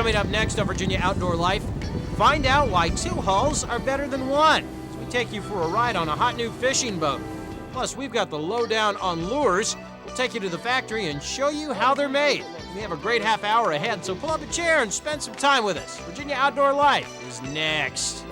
Coming up next on Virginia Outdoor Life, find out why two hulls are better than one as we take you for a ride on a hot new fishing boat. Plus, we've got the lowdown on lures. We'll take you to the factory and show you how they're made. We have a great half hour ahead, so pull up a chair and spend some time with us. Virginia Outdoor Life is next.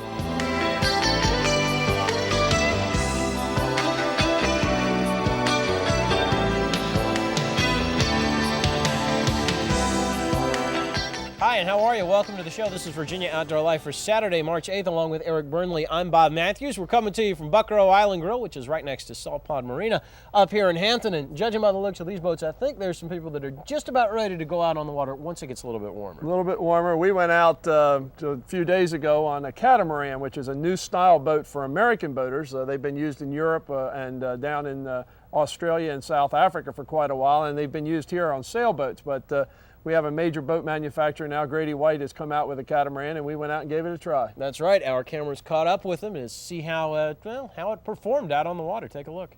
Hi, and how are you? Welcome to the show. This is Virginia Outdoor Life for Saturday, March 8th, along with Eric Burnley. I'm Bob Matthews. We're coming to you from Buckrow Island Grill, which is right next to Salt Pond Marina up here in Hampton. And judging by the looks of these boats, I think there's some people that are just about ready to go out on the water once it gets a little bit warmer. A little bit warmer. We went out a few days ago on a catamaran, which is a new style boat for American boaters. They've been used in Europe and down in Australia and South Africa for quite a while, and they've been used here on sailboats. But we have a major boat manufacturer now. Grady White has come out with a catamaran, and we went out and gave it a try. That's right. Our cameras caught up with them to see how it performed out on the water. Take a look.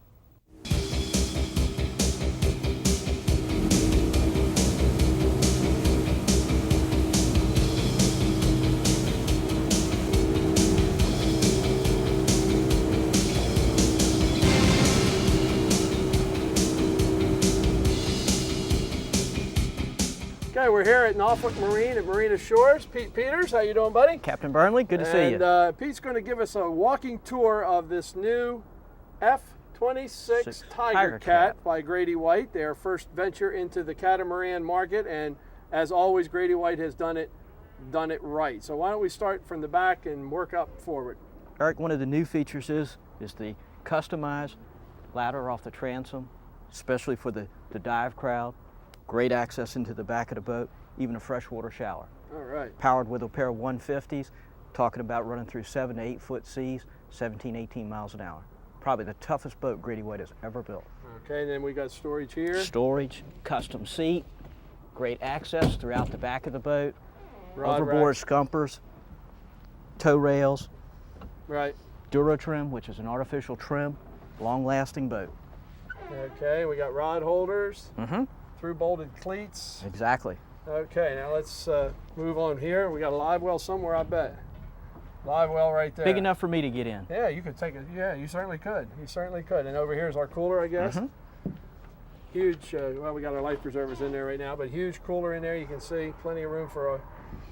Okay, we're here at Norfolk Marine at Marina Shores. Pete Peters, how you doing, buddy? Captain Burnley, good to see you. And Pete's going to give us a walking tour of this new F-26 Tiger Cat by Grady White. Their first venture into the catamaran market, and as always, Grady White has done it right. So why don't we start from the back and work up forward? Eric, one of the new features is the customized ladder off the transom, especially for the dive crowd. Great access into the back of the boat, even a freshwater shower. All right. Powered with a pair of 150s, talking about running through 7 to 8 foot seas, 17, 18 miles an hour. Probably the toughest boat Grady White has ever built. Okay, and then we got storage here. Storage, custom seat, great access throughout the back of the boat, overboard rack. scumpers, tow rails, Right. Dura trim, which is an artificial trim, long-lasting boat. Okay, we got rod holders. Mm-hmm. Through bolted cleats. Exactly. Okay, now let's move on here. We got a live well somewhere, I bet. Live well right there. Big enough for me to get in. Yeah, you could take it. Yeah, you certainly could. You certainly could. And over here is our cooler, I guess. Mm-hmm. Huge, well, we got our life preservers in there right now, but huge cooler in there. You can see plenty of room for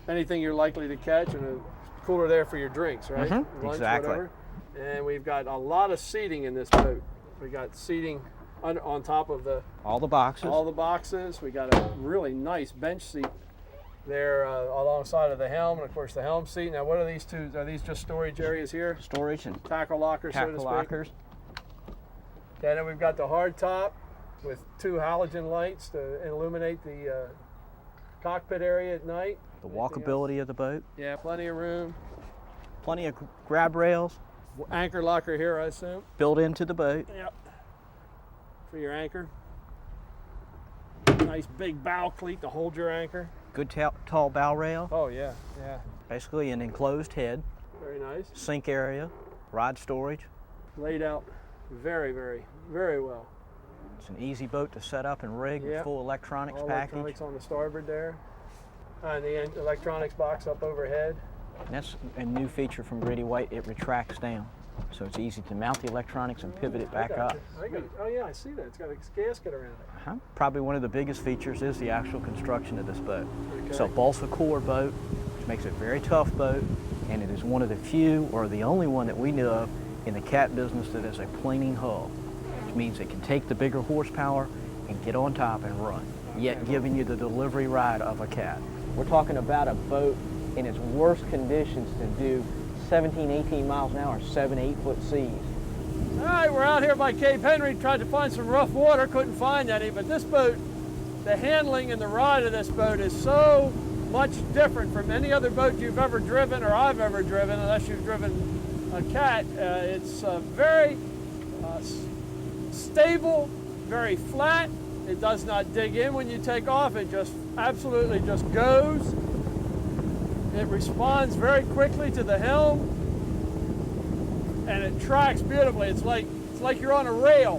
anything you're likely to catch, and a cooler there for your drinks, right? Mm-hmm. Lunch, Exactly. whatever. And we've got a lot of seating in this boat. We got seating on top of all the boxes. all the boxes. We got a really nice bench seat there alongside of the helm, and of course the helm seat. Now, what are these two? Are these just storage areas here? Storage and Tackle lockers, so to tackle speak. lockers. Okay, then we've got the hard top with 2 halogen lights to illuminate the cockpit area at night. The walkability of the boat. Yeah, plenty of room. Plenty of grab rails Anchor locker here, I assume. built into the boat. Yep. For your anchor. Nice big bow cleat to hold your anchor. Good tall bow rail. Oh yeah, yeah. Basically an enclosed head. Very nice. Sink area. Rod storage. Laid out very, very, very well. It's an easy boat to set up and rig with Yep. full electronics All package. electronics on the starboard there. And the electronics box up overhead. And that's a new feature from Grady White. It retracts down. So it's easy to mount the electronics and pivot it back up. Oh yeah, I see that. It's got a gasket around it. Uh-huh. Probably one of the biggest features is the actual construction of this boat. Okay. It's a balsa core boat, which makes it a very tough boat, and it is one of the few, or the only one that we know of in the cat business that is a planing hull, which means it can take the bigger horsepower and get on top and run, yet giving you the delivery ride of a cat. We're talking about a boat in its worst conditions to do 17, 18 miles an hour, 7, 8 foot seas. All right, we're out here by Cape Henry, tried to find some rough water, couldn't find any, but this boat, the handling and the ride of this boat is so much different from any other boat you've ever driven or I've ever driven, unless you've driven a cat. It's very stable, very flat. It does not dig in when you take off. It just absolutely just goes. It responds very quickly to the helm, and it tracks beautifully. It's like you're on a rail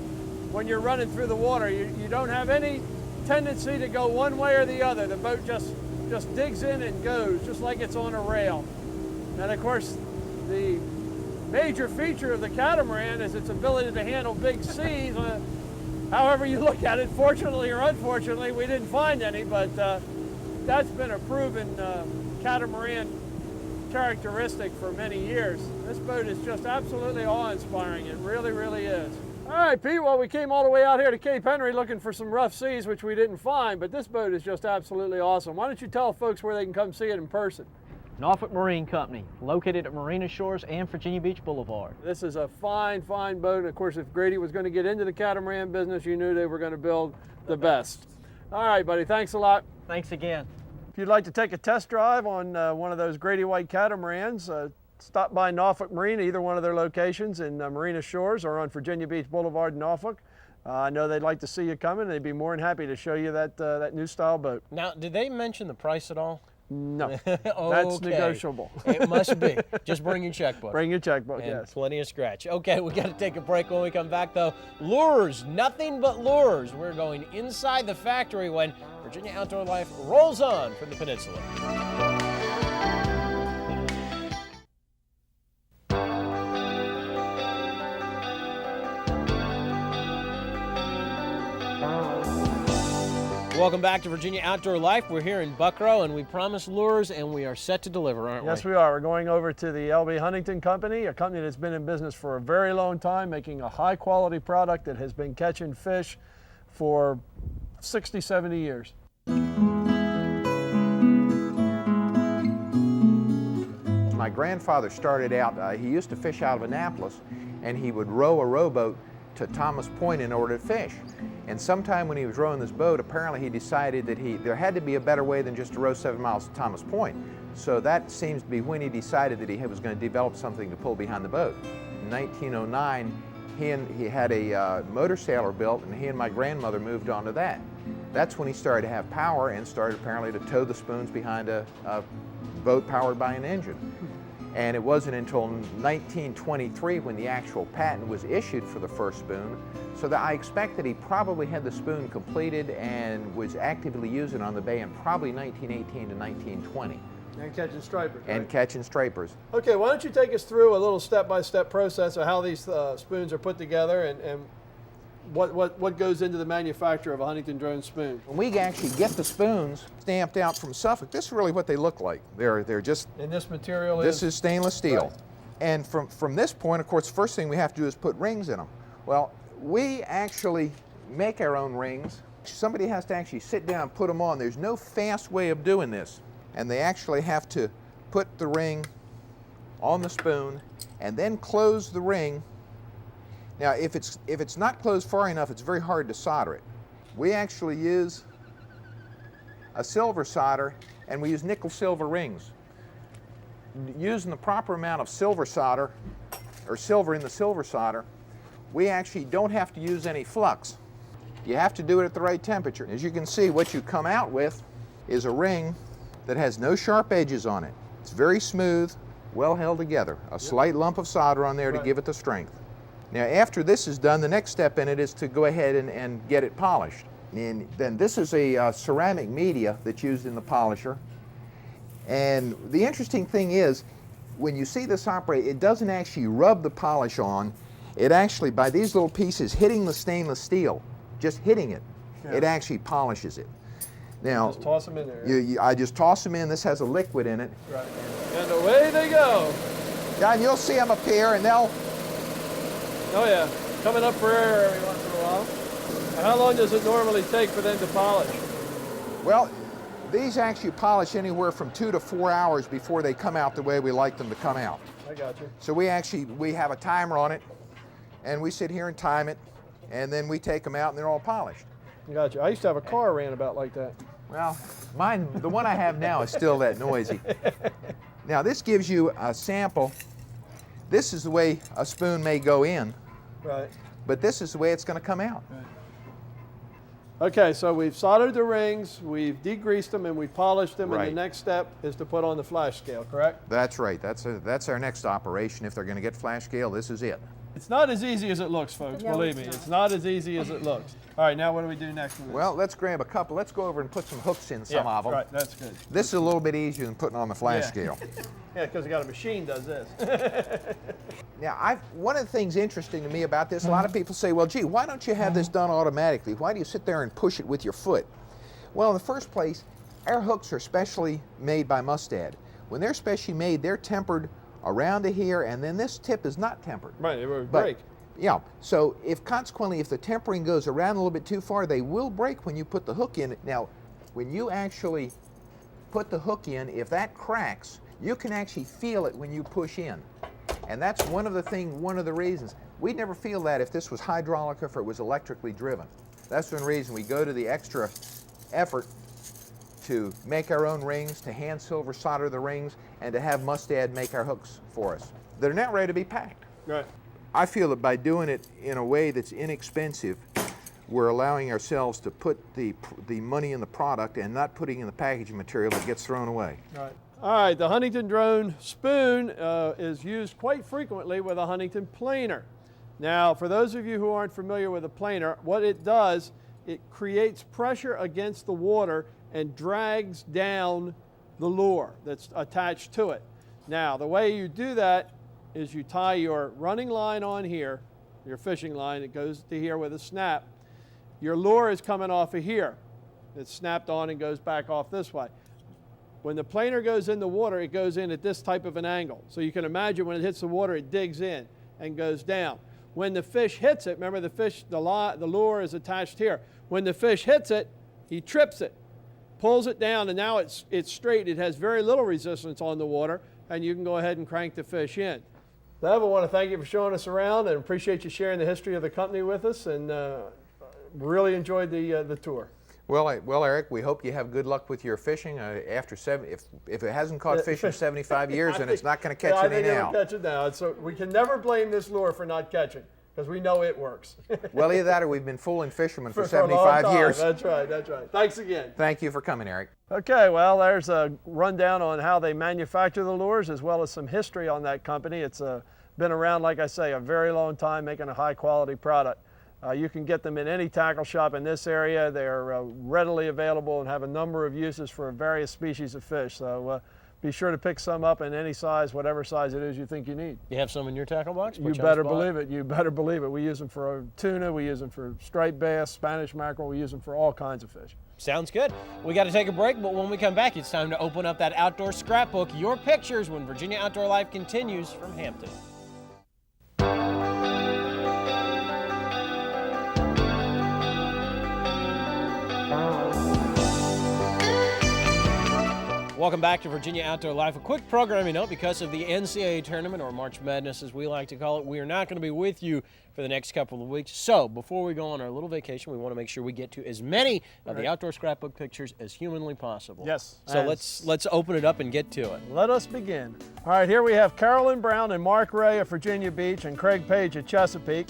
when you're running through the water. You don't have any tendency to go one way or the other. The boat just just digs in and goes, just like it's on a rail. And of course, the major feature of the catamaran is its ability to handle big seas. However you look at it, fortunately or unfortunately, we didn't find any, but that's been a proven catamaran characteristic for many years. This boat is just absolutely awe-inspiring. It really, really is. All right, Pete, well, we came all the way out here to Cape Henry looking for some rough seas, which we didn't find, but this boat is just absolutely awesome. Why don't you tell folks where they can come see it in person? Norfolk Marine Company, located at Marina Shores and Virginia Beach Boulevard. This is a fine, fine boat. And of course, if Grady was going to get into the catamaran business, you knew they were going to build the best. All right, buddy, thanks a lot. Thanks again. If you'd like to take a test drive on one of those Grady White catamarans, stop by Norfolk Marine, either one of their locations in Marina Shores or on Virginia Beach Boulevard in Norfolk. I know they'd like to see you coming. They'd be more than happy to show you that new style boat. Now, did they mention the price at all? No, Okay. that's negotiable. It must be. Just bring your checkbook. Bring your checkbook, And yes. plenty of scratch. Okay, we got to take a break. When we come back, though, lures, nothing but lures. We're going inside the factory when Virginia Outdoor Life rolls on from the peninsula. Welcome back to Virginia Outdoor Life. We're here in Buckrow, and we promised lures, and we are set to deliver, aren't we? Yes, we are. We're going over to the L.B. Huntington Company, a company that's been in business for a very long time, making a high-quality product that has been catching fish for 60, 70 years. My grandfather started out, he used to fish out of Annapolis, and he would row a rowboat to Thomas Point in order to fish. And sometime when he was rowing this boat, apparently he decided that there had to be a better way than just to row 7 miles to Thomas Point. So that seems to be when he decided that he was going to develop something to pull behind the boat. In 1909, he had a motor sailor built, and he and my grandmother moved on to that. That's when he started to have power and started apparently to tow the spoons behind a boat powered by an engine. And it wasn't until 1923 when the actual patent was issued for the first spoon, so that I expect that he probably had the spoon completed and was actively using it on the bay in probably 1918 to 1920. And catching stripers, right? And catching stripers. Okay, why don't you take us through a little step-by-step process of how these spoons are put together and what goes into the manufacture of a Huntington drone spoon? When we actually get the spoons stamped out from Suffolk, this is really what they look like. They're just... And this material This is stainless steel. Right. And from this point, of course, the first thing we have to do is put rings in them. Well, we actually make our own rings. Somebody has to actually sit down and put them on. There's no fast way of doing this. And they actually have to put the ring on the spoon and then close the ring. Now, if it's not closed far enough, it's very hard to solder it. We actually use a silver solder, and we use nickel-silver rings. Using the proper amount of silver solder, or silver in the silver solder, we actually don't have to use any flux. You have to do it at the right temperature. As you can see, what you come out with is a ring that has no sharp edges on it. It's very smooth, well held together. A slight lump of solder on there to give it the strength. Now, after this is done, the next step in it is to go ahead and get it polished. And then this is a ceramic media that's used in the polisher. And the interesting thing is, when you see this operate, it doesn't actually rub the polish on. It actually, by these little pieces hitting the stainless steel, just hitting it, it actually polishes it. Now, just toss them in there. I just toss them in. This has a liquid in it. Right. And away they go. Yeah, and you'll see them up here, and they'll... Oh yeah, coming up for air every once in a while. And how long does it normally take for them to polish? Well, these actually polish anywhere from 2 to 4 hours before they come out the way we like them to come out. I got you. So we have a timer on it, and we sit here and time it, and then we take them out and they're all polished. Got you. I used to have a car ran about like that. Well, mine, the one I have now is still that noisy. Now this gives you a sample. This is the way a spoon may go in, Right. but this is the way it's going to come out. Right. Okay, so we've soldered the rings, we've degreased them, and we've polished them, and Right. the next step is to put on the flash scale, correct? That's right. That's our next operation. If they're going to get flash scale, this is it. It's not as easy as it looks, folks, No, believe me. it's not. It's not as easy as it looks. All right, now what do we do next with this? Well, let's grab a couple. Let's go over and put some hooks in some of them. Right, that's good. This is a little bit easier than putting on the flash Yeah. scale. Yeah, because we got a machine does this. Now, one of the things interesting to me about this, a lot of people say, well, gee, why don't you have this done automatically? Why do you sit there and push it with your foot? Well, in the first place, our hooks are specially made by Mustad. When they're specially made, they're tempered around to here, and then this tip is not tempered. Right, it would But- break. Yeah, so consequently, if the tempering goes around a little bit too far, they will break when you put the hook in. Now, when you actually put the hook in, if that cracks, you can actually feel it when you push in. And that's one of the reasons. We'd never feel that if this was hydraulic or if it was electrically driven. That's one reason we go to the extra effort to make our own rings, to hand silver solder the rings, and to have Mustad make our hooks for us. They're now ready to be packed. Right. I feel that by doing it in a way that's inexpensive, we're allowing ourselves to put the money in the product and not putting in the packaging material that gets thrown away. Right. All right, the Huntington drone spoon is used quite frequently with a Huntington planer. Now, for those of you who aren't familiar with a planer, what it does, it creates pressure against the water and drags down the lure that's attached to it. Now, the way you do that is you tie your running line on here, your fishing line, it goes to here with a snap. Your lure is coming off of here. It's snapped on and goes back off this way. When the planer goes in the water, it goes in at this type of an angle. So you can imagine when it hits the water, it digs in and goes down. When the fish hits it, remember the lure is attached here. When the fish hits it, he trips it, pulls it down, and now it's straight. It has very little resistance on the water, and you can go ahead and crank the fish in. Bev, I want to thank you for showing us around and appreciate you sharing the history of the company with us, and really enjoyed the tour. Well, Eric, we hope you have good luck with your fishing. If it hasn't caught fish in 75 years, then it's not going to catch any now. I think it'll catch it now. So we can never blame this lure for not catching, because we know it works. Well, either that or we've been fooling fishermen for a long 75 time. years. That's right, that's right. Thanks again. Thank you for coming, Eric. Okay, well, there's a rundown on how they manufacture the lures, as well as some history on that company. It's been around, like I say, a very long time, making a high quality product. You can get them in any tackle shop in this area. They're readily available and have a number of uses for various species of fish. So be sure to pick some up in any size, whatever size it is you think you need. You have some in your tackle box? You better believe it. You better believe it. We use them for tuna. We use them for striped bass, Spanish mackerel. We use them for all kinds of fish. Sounds good. We got to take a break, but when we come back, it's time to open up that outdoor scrapbook, Your Pictures, when Virginia Outdoor Life continues from Hampton. Welcome back to Virginia Outdoor Life. A quick programming note: because of the NCAA tournament, or March Madness as we like to call it, we are not going to be with you for the next couple of weeks. So before we go on our little vacation, we want to make sure we get to as many of the outdoor scrapbook pictures as humanly possible. Yes. So let's open it up and get to it. Let us begin. All right, here we have Carolyn Brown and Mark Ray of Virginia Beach and Craig Page at Chesapeake,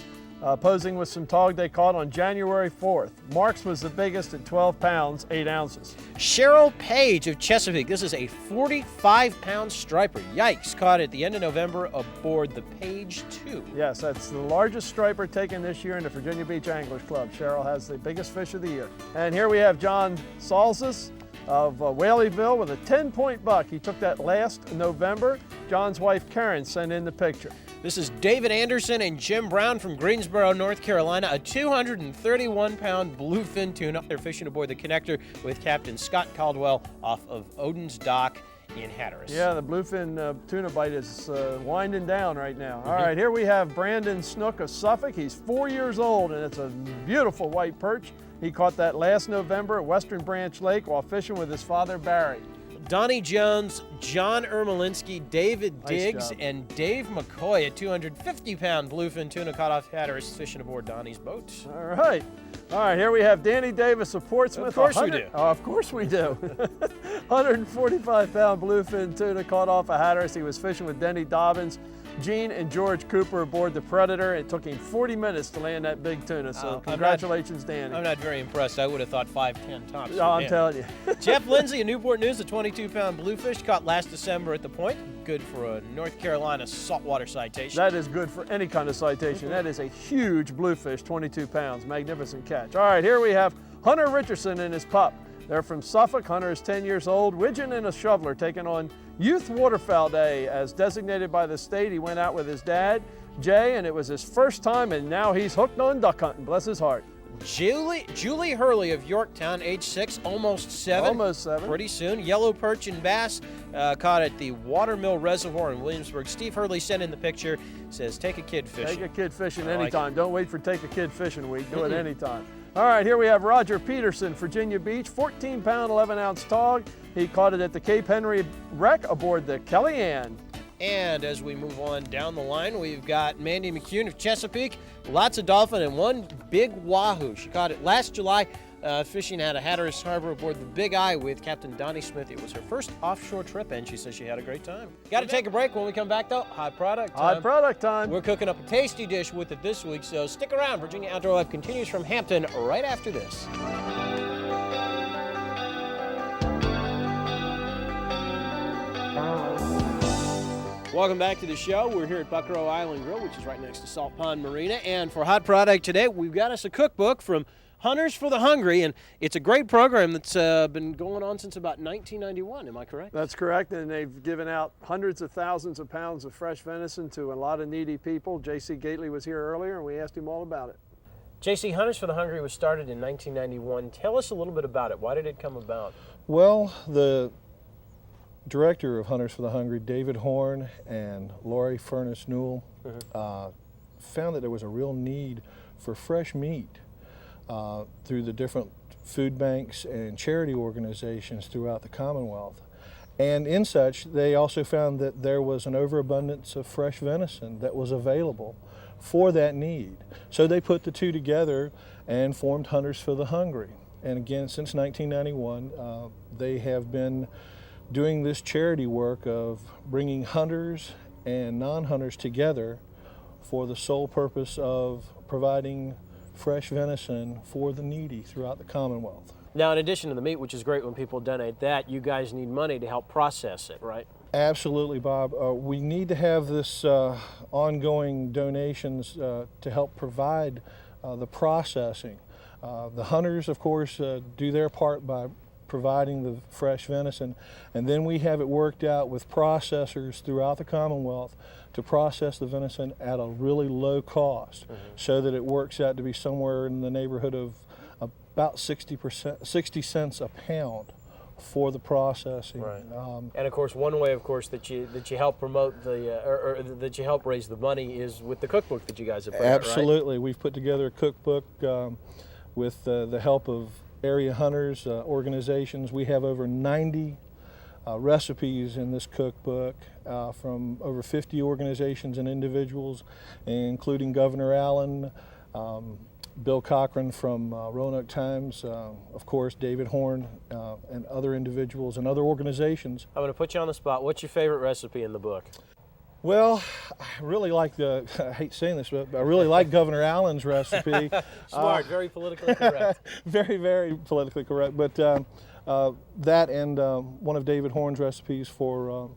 posing with some tog they caught on January 4th. Mark's was the biggest at 12 pounds, 8 ounces. Cheryl Page of Chesapeake. This is a 45-pound striper. Yikes, caught at the end of November aboard the Page 2. Yes, that's the largest striper taken this year in the Virginia Beach Anglers Club. Cheryl has the biggest fish of the year. And here we have John Salzis of Whaleyville with a 10-point buck. He took that last November. John's wife Karen sent in the picture. This is David Anderson and Jim Brown from Greensboro, North Carolina, a 231-pound bluefin tuna. They're fishing aboard the Connector with Captain Scott Caldwell off of Odin's Dock in Hatteras. Yeah, the bluefin tuna bite is winding down right now. All right, here we have Brandon Snook of Suffolk. He's 4 years old, and it's a beautiful white perch. He caught that last November at Western Branch Lake while fishing with his father, Barry. Donnie Jones, John Ermolinsky, David Diggs, job. and Dave McCoy, a 250-pound bluefin tuna caught off Hatteras fishing aboard Donnie's boat. All right. All right, here we have Danny Davis of Portsmouth. Of course we do. Oh, of course we do. 145-pound bluefin tuna caught off of Hatteras. He was fishing with Denny Dobbins, Gene, and George Cooper aboard the Predator. It took him 40 minutes to land that big tuna, so congratulations, Danny. I'm not very impressed. I would have thought 5-10 tops. Oh, I'm telling you. Jeff Lindsay of Newport News, a 22-pound bluefish caught last December at the point. good for a North Carolina saltwater citation. That is good for any kind of citation. That is a huge bluefish, 22 pounds. Magnificent catch. All right, here we have Hunter Richardson and his pup. They're from Suffolk. Hunter is 10 years old. Widgeon and a shoveler taking on Youth Waterfowl Day as designated by the state. He went out with his dad, Jay, and it was his first time, and now he's hooked on duck hunting. Bless his heart. Julie Hurley of Yorktown, age 6, almost 7. Almost 7. Pretty soon. Yellow perch and bass caught at the Watermill Reservoir in Williamsburg. Steve Hurley sent in the picture. Says, take a kid fishing. Take a kid fishing I like anytime. Don't wait for Take a Kid Fishing Week. Do it anytime. All right, here we have Roger Peterson, Virginia Beach, 14-pound, 11-ounce tog. He caught it at the Cape Henry wreck aboard the Kellyanne. And as we move on down the line, we've got Mandy McCune of Chesapeake. Lots of dolphin and one big wahoo. She caught it last July fishing out of Hatteras Harbor aboard the Big Eye with Captain Donnie Smith. It was her first offshore trip, and she says she had a great time. Got to take a break. When we come back, though, hot product time. Hot product time. We're cooking up a tasty dish with it this week, so stick around. Virginia Outdoor Life continues from Hampton right after this. Welcome back to the show. We're here at Buckrow Island Grill, which is right next to Salt Pond Marina. And for Hot Product today, we've got us a cookbook from Hunters for the Hungry. And it's a great program that's been going on since about 1991. Am I correct? That's correct. And they've given out hundreds of thousands of pounds of fresh venison to a lot of needy people. J.C. Gately was here earlier, and we asked him all about it. J.C., Hunters for the Hungry was started in 1991. Tell us a little bit about it. Why did it come about? Well, the director of Hunters for the Hungry, David Horn and Laurie Furness Newell, found that there was a real need for fresh meat through the different food banks and charity organizations throughout the Commonwealth. And in such, they also found that there was an overabundance of fresh venison that was available for that need. So they put the two together and formed Hunters for the Hungry. And again, since 1991, they have been doing this charity work of bringing hunters and non-hunters together for the sole purpose of providing fresh venison for the needy throughout the Commonwealth. Now, in addition to the meat, which is great when people donate that, you guys need money to help process it, right? Absolutely, Bob. We need to have this ongoing donations to help provide the processing. The hunters, of course, do their part by providing the fresh venison, and then we have it worked out with processors throughout the Commonwealth to process the venison at a really low cost, so that it works out to be somewhere in the neighborhood of about 60 cents a pound for the processing. Right. And of course, one way, of course, that you help promote the or that you help raise the money is with the cookbook that you guys have put out, right? Absolutely, we've put together a cookbook with the help of area hunters organizations. We have over 90 recipes in this cookbook from over 50 organizations and individuals, including Governor Allen, Bill Cochran from Roanoke Times, of course, David Horn, and other individuals and other organizations. I'm going to put you on the spot. What's your favorite recipe in the book? Well, I really like I hate saying this, but I really like Governor Allen's recipe. Smart, very politically correct. Very, very politically correct. But that and one of David Horn's recipes for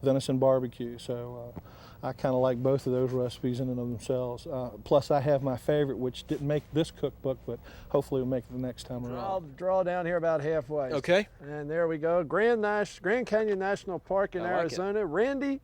venison barbecue. So I kind of like both of those recipes in and of themselves. Plus, I have my favorite, which didn't make this cookbook, but hopefully will make it the next time around. I'll draw down here about halfway. Okay. And there we go. Grand Canyon National Park in Arizona. Randy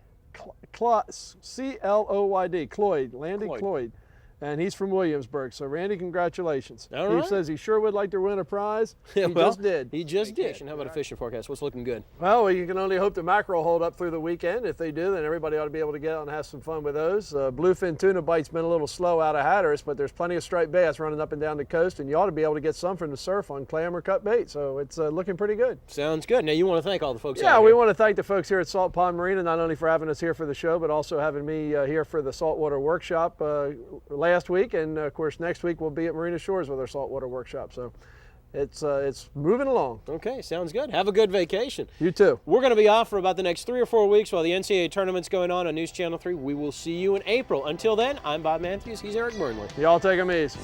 C-L-O-Y-D, Cloyd, Landy Cloyd. And he's from Williamsburg. So, Randy, congratulations. All right. He says he sure would like to win a prize. Yeah, he just did. He just did. How about a fishing forecast? What's looking good? Well, you can only hope the mackerel hold up through the weekend. If they do, then everybody ought to be able to get out and have some fun with those. Bluefin tuna bite's been a little slow out of Hatteras, but there's plenty of striped bass running up and down the coast, and you ought to be able to get some from the surf on clam or cut bait. So it's looking pretty good. Sounds good. Now, you want to thank all the folks out Yeah, here. we want to thank the folks here at Salt Pond Marina, not only for having us here for the show, but also having me here for the saltwater workshop last week. And of course, next week we'll be at Marina Shores with our saltwater workshop. So it's moving along. Okay, sounds good. Have a good vacation. You too. We're going to be off for about the next 3 or 4 weeks while the NCAA tournament's going on News Channel 3. We will see you in April. Until then, I'm Bob Matthews. He's Eric Burnley. Y'all take them easy.